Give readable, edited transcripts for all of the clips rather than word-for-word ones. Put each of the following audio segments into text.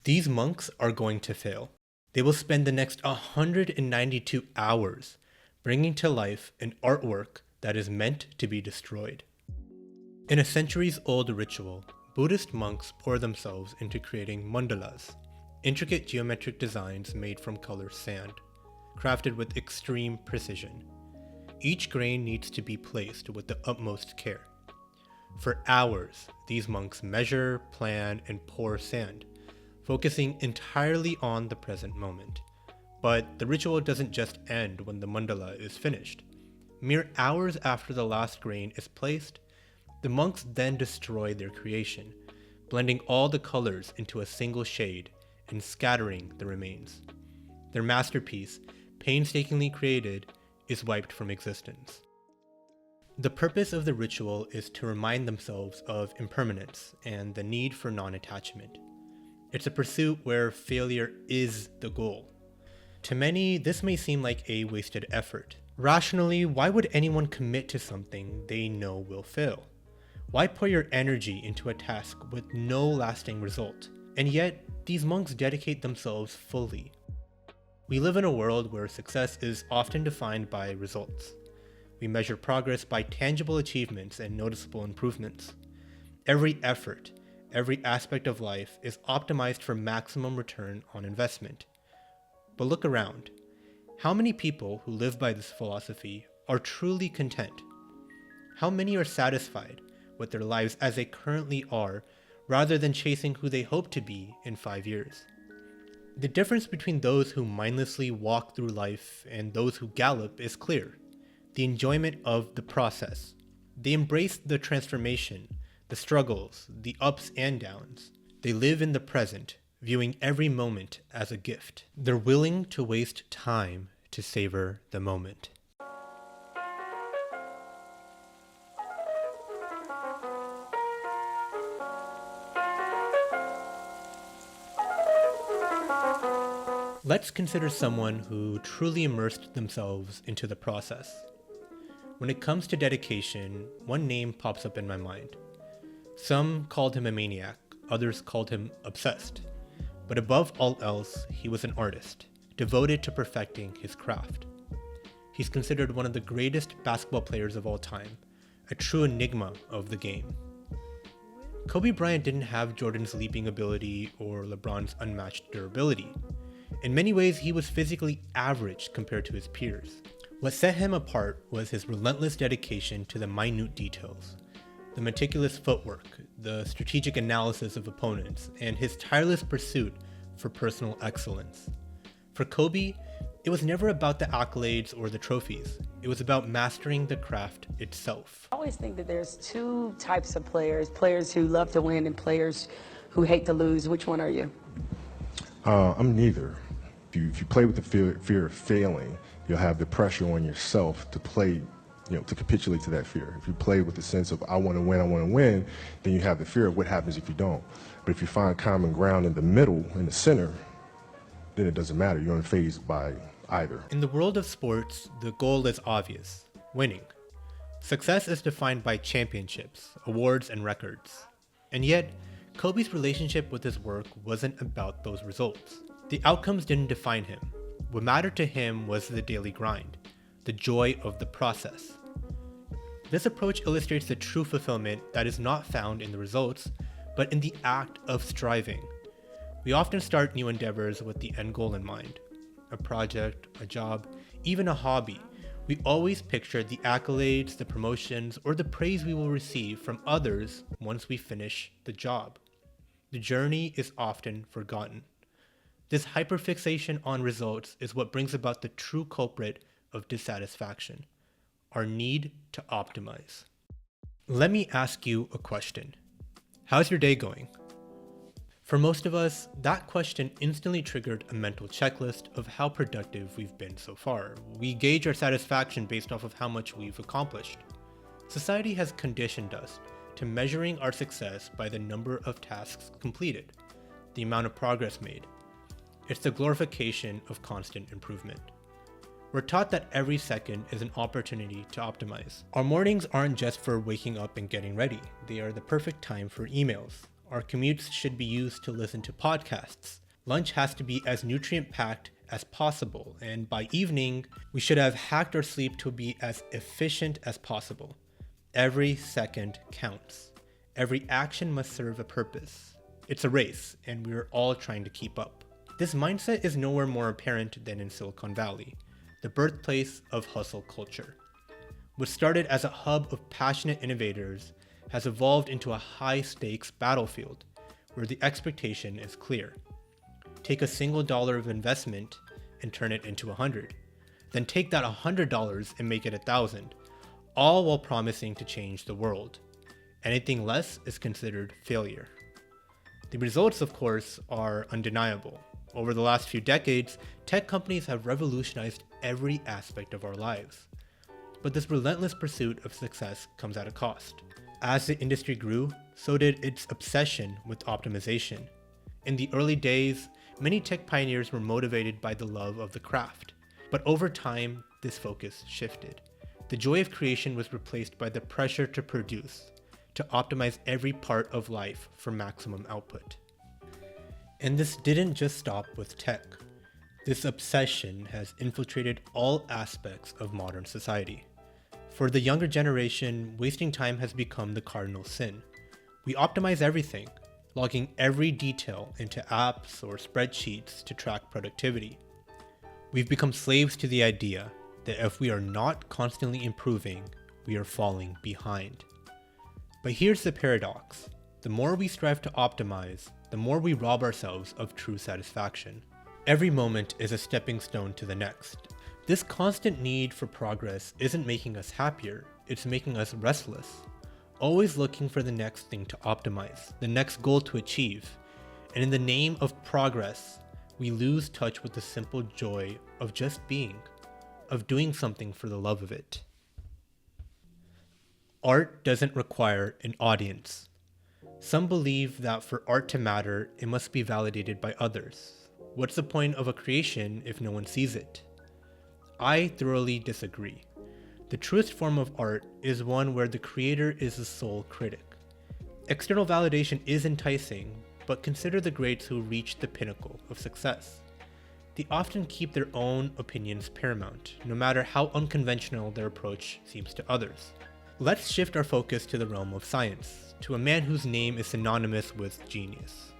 These monks are going to fail. They will spend the next 192 hours bringing to life an artwork that is meant to be destroyed. In a centuries-old ritual, Buddhist monks pour themselves into creating mandalas, intricate geometric designs made from colored sand, crafted with extreme precision. Each grain needs to be placed with the utmost care. For hours, these monks measure, plan, and pour sand, focusing entirely on the present moment. But the ritual doesn't just end when the mandala is finished. Mere hours after the last grain is placed, the monks then destroy their creation, blending all the colors into a single shade and scattering the remains. Their masterpiece, painstakingly created, is wiped from existence. The purpose of the ritual is to remind themselves of impermanence and the need for non-attachment. It's a pursuit where failure is the goal. To many, this may seem like a wasted effort. Rationally, why would anyone commit to something they know will fail? Why pour your energy into a task with no lasting result? And yet, these monks dedicate themselves fully. We live in a world where success is often defined by results. We measure progress by tangible achievements and noticeable improvements. Every effort, every aspect of life is optimized for maximum return on investment. But look around. How many people who live by this philosophy are truly content? How many are satisfied with their lives as they currently are, rather than chasing who they hope to be in 5 years? The difference between those who mindlessly walk through life and those who gallop is clear. The enjoyment of the process. They embrace the transformation, the struggles, the ups and downs. They live in the present, viewing every moment as a gift. They're willing to waste time to savor the moment. Let's consider someone who truly immersed themselves into the process. When it comes to dedication, one name pops up in my mind. Some called him a maniac, others called him obsessed. But above all else, he was an artist, devoted to perfecting his craft. He's considered one of the greatest basketball players of all time, a true enigma of the game. Kobe Bryant didn't have Jordan's leaping ability or LeBron's unmatched durability. In many ways, he was physically average compared to his peers. What set him apart was his relentless dedication to the minute details, the meticulous footwork, the strategic analysis of opponents, and his tireless pursuit for personal excellence. For Kobe, it was never about the accolades or the trophies. It was about mastering the craft itself. I always think that there's two types of players who love to win and players who hate to lose. Which one are you? I'm neither. If you play with the fear of failing, you'll have the pressure on yourself to play, to capitulate to that fear. If you play with the sense of I want to win, then you have the fear of what happens if you don't. But if you find common ground in the middle, in the center, then it doesn't matter. You're unfazed by either. In the world of sports, the goal is obvious: winning. Success is defined by championships, awards, and records. And yet, Kobe's relationship with his work wasn't about those results. The outcomes didn't define him. What mattered to him was the daily grind, the joy of the process. This approach illustrates the true fulfillment that is not found in the results, but in the act of striving. We often start new endeavors with the end goal in mind. A project, a job, even a hobby. We always picture the accolades, the promotions, or the praise we will receive from others once we finish the job. The journey is often forgotten. This hyperfixation on results is what brings about the true culprit of dissatisfaction, our need to optimize. Let me ask you a question. How's your day going? For most of us, that question instantly triggered a mental checklist of how productive we've been so far. We gauge our satisfaction based off of how much we've accomplished. Society has conditioned us to measuring our success by the number of tasks completed, the amount of progress made. It's the glorification of constant improvement. We're taught that every second is an opportunity to optimize. Our mornings aren't just for waking up and getting ready. They are the perfect time for emails, Our commutes should be used to listen to podcasts. Lunch has to be as nutrient-packed as possible, and by evening, we should have hacked our sleep to be as efficient as possible. Every second counts. Every action must serve a purpose. It's a race, and we're all trying to keep up. This mindset is nowhere more apparent than in Silicon Valley, the birthplace of hustle culture. What started as a hub of passionate innovators has evolved into a high-stakes battlefield, where the expectation is clear. Take a single dollar of investment and turn it into 100. Then take that $100 and make it 1,000, all while promising to change the world. Anything less is considered failure. The results, of course, are undeniable. Over the last few decades, tech companies have revolutionized every aspect of our lives. But this relentless pursuit of success comes at a cost. As the industry grew, so did its obsession with optimization. In the early days, many tech pioneers were motivated by the love of the craft. But over time, this focus shifted. The joy of creation was replaced by the pressure to produce, to optimize every part of life for maximum output. And this didn't just stop with tech. This obsession has infiltrated all aspects of modern society. For the younger generation, wasting time has become the cardinal sin. We optimize everything, logging every detail into apps or spreadsheets to track productivity. We've become slaves to the idea that if we are not constantly improving, we are falling behind. But here's the paradox. The more we strive to optimize, the more we rob ourselves of true satisfaction. Every moment is a stepping stone to the next. This constant need for progress isn't making us happier, it's making us restless. Always looking for the next thing to optimize, the next goal to achieve. And in the name of progress, we lose touch with the simple joy of just being, of doing something for the love of it. Art doesn't require an audience. Some believe that for art to matter, it must be validated by others. What's the point of a creation if no one sees it? I thoroughly disagree. The truest form of art is one where the creator is the sole critic. External validation is enticing, but consider the greats who reach the pinnacle of success. They often keep their own opinions paramount, no matter how unconventional their approach seems to others. Let's shift our focus to the realm of science, to a man whose name is synonymous with genius.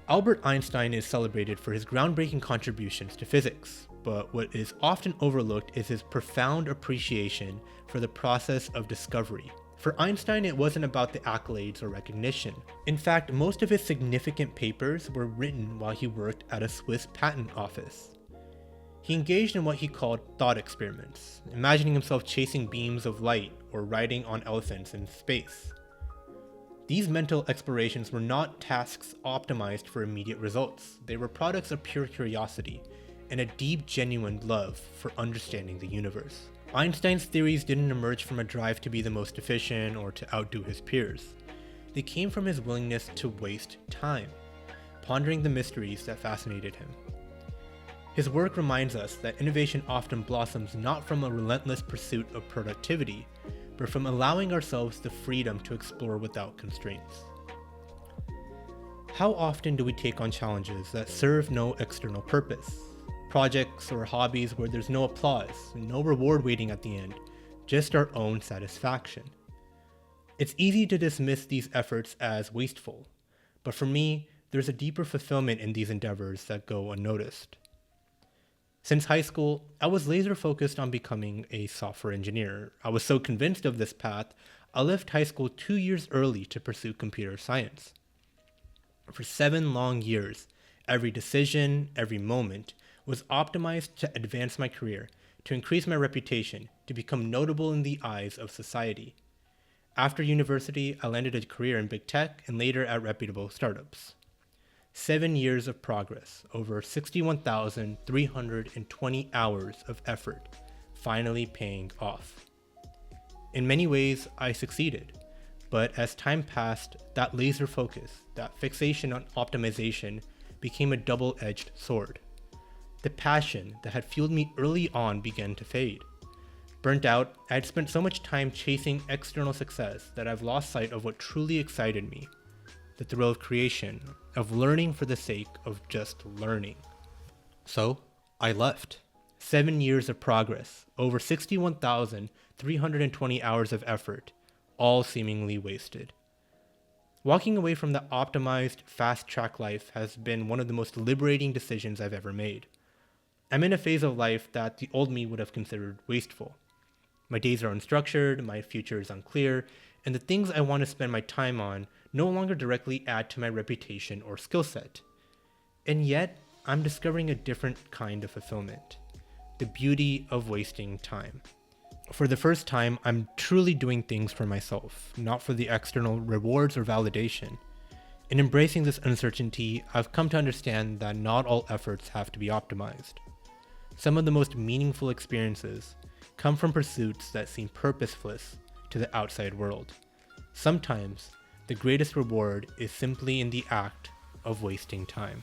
Albert Einstein is celebrated for his groundbreaking contributions to physics, but what is often overlooked is his profound appreciation for the process of discovery. For Einstein, it wasn't about the accolades or recognition. In fact, most of his significant papers were written while he worked at a Swiss patent office. He engaged in what he called thought experiments, imagining himself chasing beams of light or riding on elephants in space. These mental explorations were not tasks optimized for immediate results. They were products of pure curiosity and a deep, genuine love for understanding the universe. Einstein's theories didn't emerge from a drive to be the most efficient or to outdo his peers. They came from his willingness to waste time, pondering the mysteries that fascinated him. His work reminds us that innovation often blossoms not from a relentless pursuit of productivity, but from allowing ourselves the freedom to explore without constraints. How often do we take on challenges that serve no external purpose? Projects or hobbies where there's no applause, no reward waiting at the end, just our own satisfaction. It's easy to dismiss these efforts as wasteful, but for me, there's a deeper fulfillment in these endeavors that go unnoticed. Since high school, I was laser focused on becoming a software engineer. I was so convinced of this path, I left high school 2 years early to pursue computer science. For 7 long years, every decision, every moment, was optimized to advance my career, to increase my reputation, to become notable in the eyes of society. After university, I landed a career in big tech and later at reputable startups. 7 years of progress, over 61,320 hours of effort, finally paying off. In many ways, I succeeded, but as time passed, that laser focus, that fixation on optimization, became a double-edged sword. The passion that had fueled me early on began to fade. Burnt out, I had spent so much time chasing external success that I've lost sight of what truly excited me: the thrill of creation, of learning for the sake of just learning. So, I left. 7 years of progress, over 61,320 hours of effort, all seemingly wasted. Walking away from the optimized, fast-track life has been one of the most liberating decisions I've ever made. I'm in a phase of life that the old me would have considered wasteful. My days are unstructured, my future is unclear, and the things I want to spend my time on no longer directly add to my reputation or skill set. And yet, I'm discovering a different kind of fulfillment. The beauty of wasting time. For the first time, I'm truly doing things for myself, not for the external rewards or validation. In embracing this uncertainty, I've come to understand that not all efforts have to be optimized. Some of the most meaningful experiences come from pursuits that seem purposeless to the outside world. Sometimes, the greatest reward is simply in the act of wasting time.